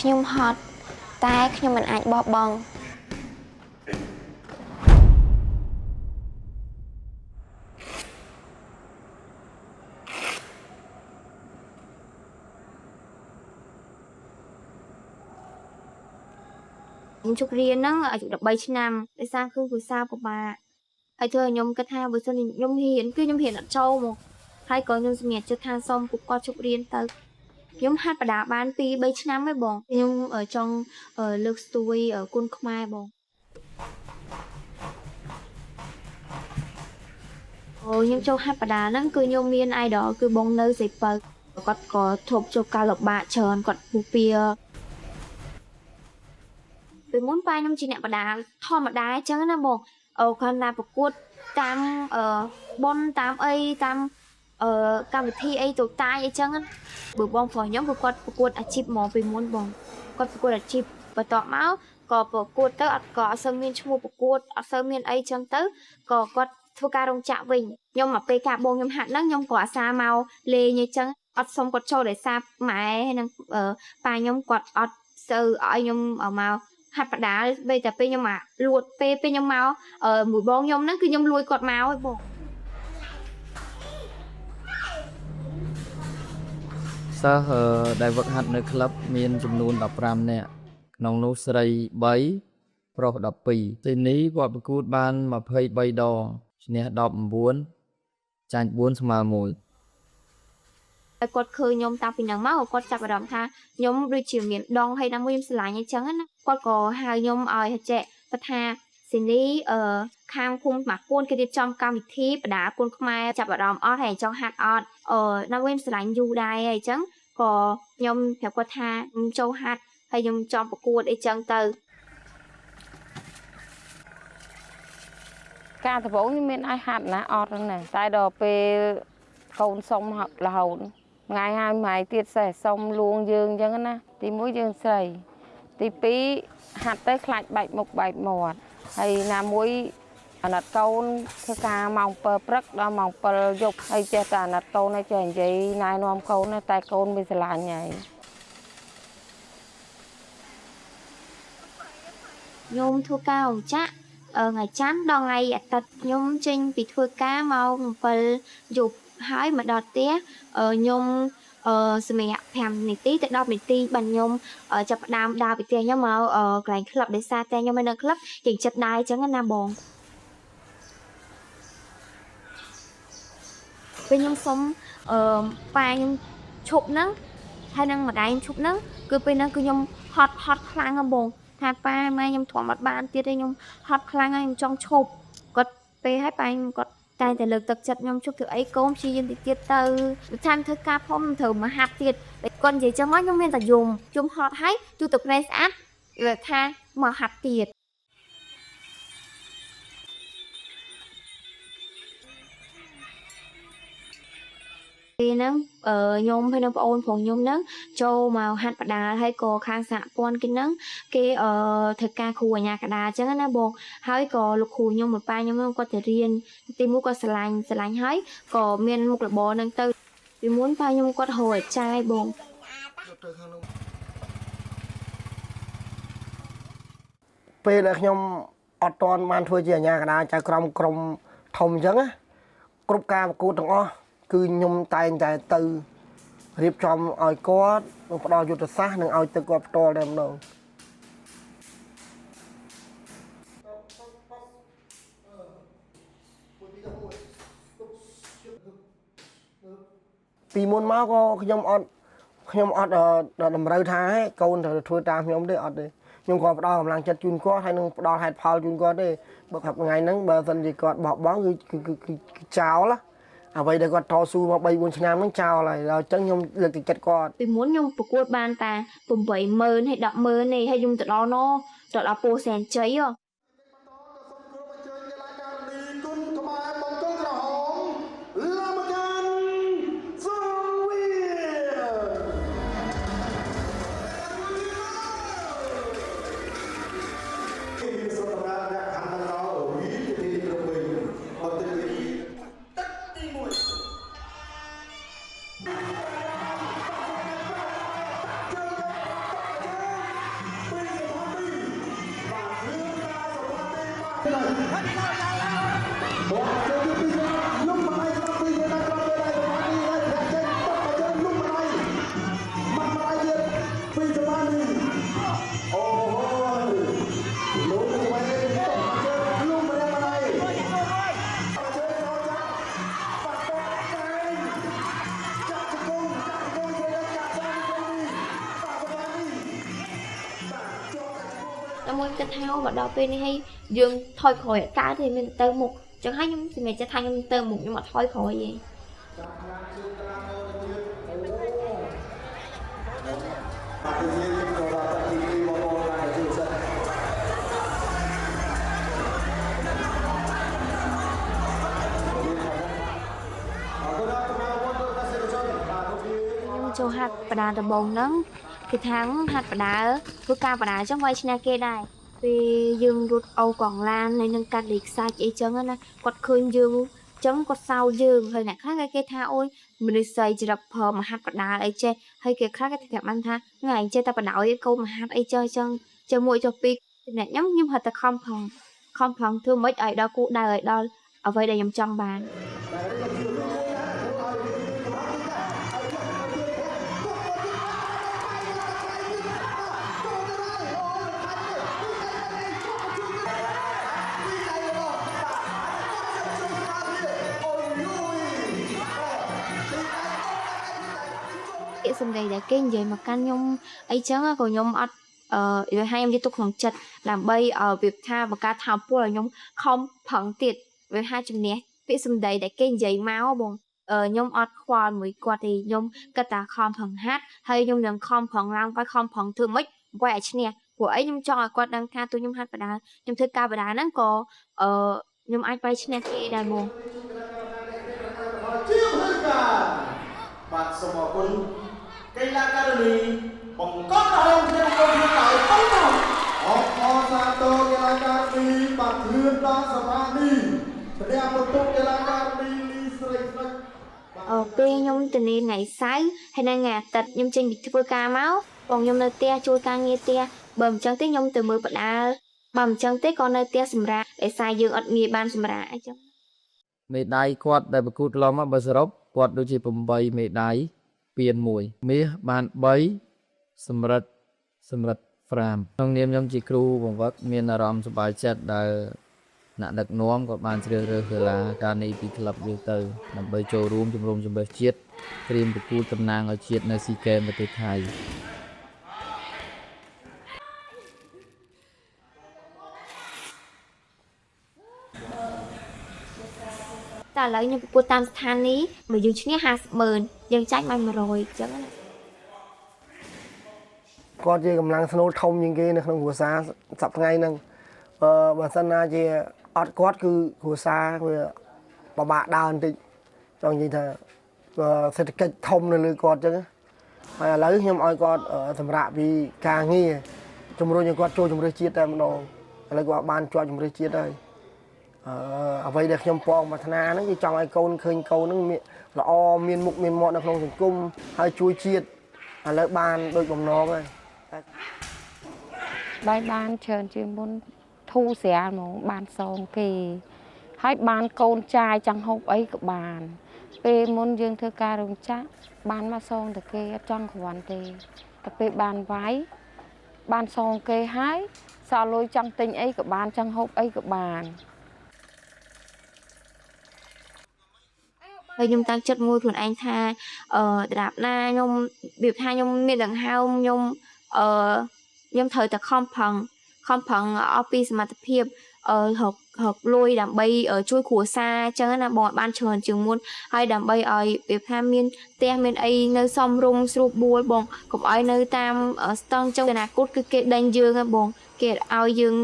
ខ្ញុំហត់តែខ្ញុំមិនអាចបោះបង់ខ្ញុំជប់រៀនហ្នឹងអាយុ13ឆ្នាំដោយសារគឺភាសាពិបាកហើយធ្វើឲ្យខ្ញុំគិតថាបើសិនខ្ញុំហ៊ានគឺខ្ញុំហ៊ានអត់ចូលមកហើយក៏ខ្ញុំសម្រេចចិត្តថាសូមពួកគាត់ជប់រៀនទៅខ្ញុំហាត់បដាបាន2 3ឆ្នាំហើយបងខ្ញុំចង់លើកស្ទួយគុណខ្មែរបងខ្ញុំចូលហាត់បដាហ្នឹងគឺខ្ញុំមាន idol គឺបងនៅសីពៅគាត់ក៏ធប់ចូលការលំបាកច្រើនគាត់ពុះពៀពីមុនប៉ាខ្ញុំជាអ្នកបដាធម្មតាអញ្ចឹងណាបងគាត់ណាប្រកួតតាមប៉ុនតាមអីតាមកម្មវិធីអីទៅតាយអីចឹងបើបងប្រុសខ្ញុំគឺគាត់ប្រកួតអាជីពហ្មងពីមុនបងគាត់ប្រកួតអាជីពបន្ទាប់មកក៏ប្រកួតទៅអត់សូវមានឈ្មោះប្រកួតអត់សូវមានអីចឹងទៅក៏គាត់ធ្វើការរោងចក្រវិញខ្ញុំមកពេលការបងខ្ញុំហាត់ហ្នឹងខ្ញុំក៏អាសាមកលេងអីចឹងអត់សុំគាត់ចូលដោយសារម៉ែនិងប៉ាខ្ញុំគាត់អត់សូវឲ្យខ្ញុំមកហាត់បដាបីតែពេលខ្ញុំមកលួចពេលខ្ញុំមកមួយបងខ្ញុំហ្នឹងគឺខ្ញុំលួចគាត់មកហើយបងសិស្សដែលវឹកហាត់នៅក្លឹបមានចំនួន15នាក់ក្នុងនោះស្រី3ប្រុស12ទីនេះគាត់ប្រកួតបាន23ដងឈ្នះ19ចាញ់4ស្មើ1ហើយគាត់ឃើញខ្ញុំតាំងពីហ្នឹងមកគាត់ចាប់អារម្មណ៍ថាខ្ញុំដូចជាមានដងហើយណាមួយខ្ញុំស្រឡាញ់អញ្ចឹងណាគាត់ក៏ហៅខ្ញុំឲ្យចេះគាត់ថាស៊ីនីខាងភូមិម៉ាក់ពួនគេរៀបចំកម្មវិធីបដាពួនខ្មែរចាប់អារម្មណ៍អត់ហើយចង់ហាត់អត់ណាមួយខ្ញុំស្រឡាញ់យូរដែរហើយអញ្ចឹងក៏ខ្ញុំប្រាប់គាត់ថាខ្ញុំចូលហាត់ហើយខ្ញុំចង់ប្រកួតអីចឹងទៅការដំបូងខ្ញុំមានឲ្យហាត់ណាអត់ហ្នឹងណាតែដល់ពេលកូនសុំរហូតថ្ងៃហើយថ្ងៃទៀតសេះសុំលួងយើងអញ្ចឹងណាទី1យើងស្រីទី2ហាត់ទៅខ្លាចបែកមុខបែកមាត់ហើយណាមួយអាណិតកូនធ្វើការម៉ោង7ព្រឹកដល់ម៉ោង7យប់ហើយចេះតែអាណិតកូនហើយចេះនិយាយណែនាំកូនតែកូនមានស្រឡាញ់ហើយខ្ញុំធ្វើការរោងចក្រថ្ងៃច័ន្ទដល់ថ្ងៃអាទិត្យខ្ញុំចេញពីធ្វើការម៉ោង7យប់ហើយមកដល់ផ្ទះខ្ញុំសម្រាប់5នាទីទៅ10នាទីបានខ្ញុំចាប់ផ្ដើមដើរពីផ្ទះខ្ញុំមកកន្លែងក្លឹបដោយសារតែខ្ញុំនៅក្លឹបជាងចិត្តដែរអញ្ចឹងណាបងពេលខ្ញុំសុំប៉ាខ្ញុំឈប់ហ្នឹងហើយនឹងម្ដាយខ្ញុំឈប់ហ្នឹងគឺពេលហ្នឹងគឺខ្ញុំហត់ខ្លាំងហ្មងថាប៉ាម៉ែខ្ញុំទ្រាំអត់បានទៀតទេខ្ញុំហត់ខ្លាំងហើយខ្ញុំចង់ឈប់គាត់ពេលហើយប៉ាខ្ញុំគាត់តែលើកទឹកចិត្តខ្ញុំជប់ធ្វើអីកូនព្យាយាមតិចទៀតទៅចាំធ្វើការផងត្រូវមកហាត់ទៀតតែគាត់និយាយចឹងមកខ្ញុំមានតែយំហត់ហើយទូទឹកភ្នែកស្អាតវាថាមកហាត់ទៀតពេលហ្នឹងខ្ញុំហើយនៅប្អូនផងខ្ញុំហ្នឹងចូលមកហាត់បដាហើយក៏ខាងសហព័ន្ធគេហ្នឹងគេធ្វើការគ្រូអាជ្ញាកណ្ដាលអញ្ចឹងណាបងហើយក៏លោកគ្រូខ្ញុំមួយប៉ាខ្ញុំហ្នឹងគាត់ទៅរៀនទីមួយក៏ស្រឡាញ់ហើយក៏មានមុខរបរហ្នឹងទៅពីមុនប៉ាខ្ញុំគាត់ហៅអាចារ្យបងពេលដែលខ្ញុំអត់ទាន់បានធ្វើជាអាជ្ញាកណ្ដាលចៅក្រមក្រុមធំអញ្ចឹងណាគ្រប់ការប្រកួតទាំងអស់គឺខ្ញុំតែងតែទៅរៀបចំឲ្យគាត់និងផ្ដល់យុទ្ធសាស្ត្រនិងឲ្យទឹកគាត់ផ្ទាល់តែម្ដងពីមុនមកក៏ខ្ញុំអត់តម្រូវថាកូនត្រូវធ្វើតាមខ្ញុំទេអត់ទេខ្ញុំក៏ផ្ដល់កម្លាំងចិត្តជូនគាត់ហើយនឹងផ្ដល់ហេតុផលជូនគាត់ទេបើថ្ងៃហ្នឹងបើសិនជាគាត់បោះបង់គឺចោលណាអ្វីដែលគាត់តស៊ូមក3 4ឆ្នាំហ្នឹងចោលហើយដល់អញ្ចឹងខ្ញុំលើកទឹកចិត្តគាត់ពីមុនខ្ញុំប្រកួតបានតែ80000ហើយ100000ទេហើយខ្ញុំទៅដល់ពូសែនជ័យ ថាមកដល់ពេលនេះឲ្យយើងថយក្រោយអត់កើតទេមានតែទៅមុខចឹងហើយខ្ញុំសម្រាប់ចិត្តថាខ្ញុំទៅមុខខ្ញុំអត់ថយក្រោយទេ ខ្ញុំចូលហាត់បដាដំបងហ្នឹងគឺថាហាត់បដាធ្វើការបដាចឹងវាយឈ្នះគេដែរពេលយើងរត់អូកងឡាននៅនឹងកាត់លេខខ្សាច់អីចឹងណាគាត់ឃើញយើងចឹងគាត់សោយើងហើយអ្នកខ្លះគេថាអូយមនុស្សស្រីច្រឹកព្រមហាត់បដាអីចេះហើយគេខ្លះគេប្រាប់បានថាថ្ងៃអញចេះតែបដាឲ្យកូនមកហាត់អីចឹងចាំមួយចុះពីអ្នកខ្ញុំហត់តែខំប្រឹងធ្វើម៉េចឲ្យដល់គូដៅឲ្យដល់អ្វីដែលខ្ញុំចង់បាន ពាក្យសម្ដីដែលគេនិយាយមកកាន់ខ្ញុំអីចឹងក៏ខ្ញុំអត់និយាយឲ្យខ្ញុំនិយាយទុកក្នុងចិត្តដើម្បីឲ្យវាថាបង្កើតថាពលឲ្យខ្ញុំខំប្រឹងទៀតវាថាជំនះពាក្យសម្ដីដែលគេនិយាយមកបងខ្ញុំអត់ខ្វល់មួយគាត់ទេខ្ញុំគិតថាខំប្រឹងហាត់ហើយខ្ញុំនឹងខំប្រឹងឡើងទៅខំប្រឹងធ្វើម៉េចវាយឲ្យឈ្នះព្រោះអីខ្ញុំចង់ឲ្យគាត់ដឹងថាទូខ្ញុំហាត់បដាខ្ញុំធ្វើការបដាហ្នឹងក៏ខ្ញុំអាចវាយឈ្នះគេដែរបង បាទសូមអរគុណកីឡាការិនីបង្កប់ដល់ខ្ញុំខ្ញុំទៅបងអរគុណសាទរកីឡាការិនីបាទធឿនដល់សមានីព្រះបន្ទុកកីឡាការិនីលីស្រីស្និច ពេលខ្ញុំទៅនាថ្ងៃសៅរ៍ហើយនៅថ្ងៃអាទិត្យខ្ញុំចេញពីធ្វើការមកបងខ្ញុំនៅផ្ទះជួយការងារផ្ទះបើមិនចឹងទេខ្ញុំទៅមើលបដាលបើមិនចឹងទេក៏នៅផ្ទះសម្រាប់ឯសារយើងអត់ងាយបានសម្រាប់អញ្ចឹង មេដាយគាត់ដែលប្រកួតឡំមកបើសរុបគាត់ដូចជា8មេដាយពាន1មាសបាន3សម្រិត5ក្នុងនាមខ្ញុំជាគ្រូបង្វឹកមានអារម្មណ៍សប្បាយចិត្តដែលអ្នកដឹកនាំគាត់បានជ្រើសរើសកីឡាការិនីពីក្លឹបយើងទៅដើម្បីចូលរួមជំរុំជម្រើសជាតិត្រៀមប្រកួតតំណាងឲ្យជាតិនៅស៊ីហ្គេមប្រទេសថៃ តែឥឡូវខ្ញុំប្រកួតតាមស្ថានីយ៍បើយើងឈ្នះ 50,000 យើងចាច់បាន100អញ្ចឹងណា គាត់ជាកម្លាំងស្នូលធំជាងគេនៅក្នុងគ្រួសារសប្តាហ៍ថ្ងៃហ្នឹងបើសិនណាជាអត់គាត់គឺគ្រួសារវាពិបាកដើរបន្តិចចង់និយាយថាសេដ្ឋកិច្ចធំនៅលើគាត់អញ្ចឹងហើយឥឡូវខ្ញុំឲ្យគាត់សម្រាប់ពីការងារជំរុញឲ្យគាត់ចូលជំរឿសជាតិតែម្ដងឥឡូវគាត់បានជាប់ជំរឿសជាតិហើយ អ្វីដែលខ្ញុំបងប្រាថ្នាហ្នឹងគឺចង់ឲ្យកូនឃើញកូនហ្នឹងល្អមានមុខមានមាត់នៅក្នុងសង្គមហើយជួយជាតិឥឡូវបានដូចបំណងហើយ បាយបានច្រើនជាងមុនធូរស្រាលហ្មងបានសងគេហើយបានកូនចាយចង់ហូបអីក៏បានពេលមុនយើងធ្វើការរោងចក្របានមកសងតែគេអត់ចង់គ្រាន់ទេតែពេលបានវាយបានសងគេហើយសល់លុយចង់ទិញអីក៏បានចង់ហូបអីក៏បាន ហើយខ្ញុំតាំងចិត្តមួយខ្លួនឯងថាដរាបណាខ្ញុំវាថាខ្ញុំមានដង្ហើមខ្ញុំខ្ញុំត្រូវតែខំប្រឹងអស់ពីសមត្ថភាពរកលុយដើម្បីជួយគ្រួសារអញ្ចឹងណាបងបានច្រើនជាងមុនហើយដើម្បីឲ្យវាថាមានផ្ទះមានអីនៅសមរម្យស្រួលបួលបងកុំឲ្យនៅតាមស្តង់អញ្ចឹងអនាគតគឺគេដេញយើងហ៎បងគេឲ្យយើង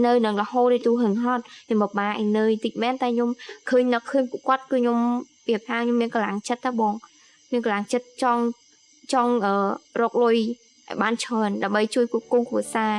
នៅនឹងរហូតទៅហឹងហត់ខ្ញុំមកបាឯនៅតិចមែនតែខ្ញុំឃើញពួកគាត់គឺខ្ញុំវាថាខ្ញុំមានកម្លាំងចិត្តណាបងមានកម្លាំងចិត្តចង់រកលុយឲ្យបានច្រើនដើម្បីជួយគ្រប់គ្រងគ្រួសារ